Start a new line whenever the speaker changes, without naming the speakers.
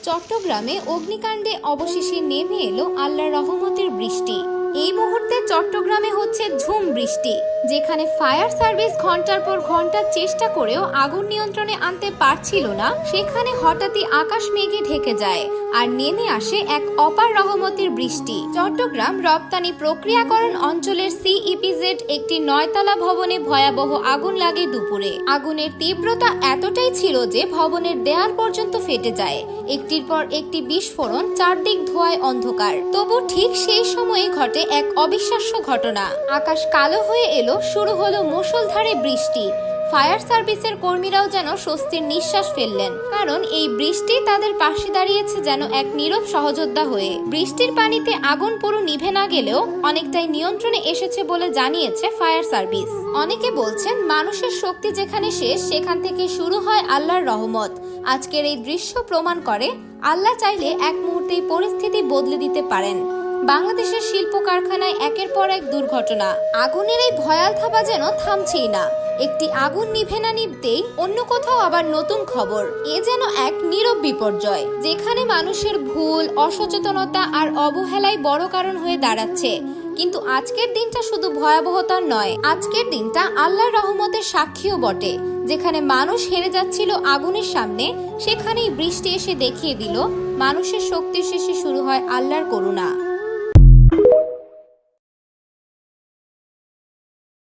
চট্টগ্রামে অগ্নিকাণ্ডে অবশেষে নেমে এলো আল্লাহর রহমতের বৃষ্টি। এই মুহূর্তে চট্টগ্রামে হচ্ছে ঝুম বৃষ্টি, যেখানে ফায়ার সার্ভিস ঘন্টার পর ঘন্টা চেষ্টা করেও আগুন নিয়ন্ত্রণে আনতে পারছিল না, সেখানে হঠাৎই আকাশ মেঘে ঢেকে যায় আর নেমে আসে এক অপার রহমতের বৃষ্টি। চট্টগ্রাম রপ্তানি প্রক্রিয়াকরণ অঞ্চলের সিইপিজেড একটি 9তলা ভবনে ভয়াবহ আগুন লাগে দুপুরে। আগুনের তীব্রতা এতটাই ছিল যে ভবনের দেয়াল পর্যন্ত ফেটে যায়। একটির পর একটি বিস্ফোরণ, চারদিক ধোঁয়ায় অন্ধকার। তবু ঠিক সেই সময়ে ঘটে এক অবিশ্বাস্য ঘটনা। আকাশ কালো হয়ে এলো, শুরু হলো মুষলধারে বৃষ্টি। ফায়ার সার্ভিসের কর্মীরাও যেন স্বস্তির নিঃশ্বাস ফেললেন, কারণ এই বৃষ্টি তাদের পাশে দাঁড়িয়েছে যেন এক নীরব সহযোদ্ধা হয়ে। বৃষ্টির পানিতে আগুন পুরো নিভে না গেলেও অনেকটাই নিয়ন্ত্রণে এসেছে বলে জানিয়েছে ফায়ার সার্ভিস। অনেকে বলছেন, মানুষের শক্তি যেখানে শেষ, সেখান থেকে শুরু হয় আল্লাহর রহমত। আজকের এই দৃশ্য প্রমাণ করে আল্লাহ চাইলে এক মুহূর্তেই পরিস্থিতি বদলে দিতে পারেন। বাংলাদেশের শিল্প কারখানায় একের পর এক দুর্ঘটনা। আগুনের এই ভয়াল থাবা যেন থামছেই না। একটি আগুন নিভে না নিভতেই অন্য কোথাও আবার নতুন খবর। এ যেন এক নীরব বিপর্যয়, যেখানে মানুষের ভুল, অসচেতনতা আর অবহেলাই বড় কারণ হয়ে দাঁড়াচ্ছে। কিন্তু আজকের দিনটা শুধু ভয়াবহতার নয়, আজকের দিনটা আল্লাহর রহমতের সাক্ষীও বটে। যেখানে মানুষ হেরে যাচ্ছিল আগুনের সামনে, সেখানেই বৃষ্টি এসে দেখিয়ে দিল মানুষের শক্তির শেষে শুরু হয় আল্লাহর করুণা।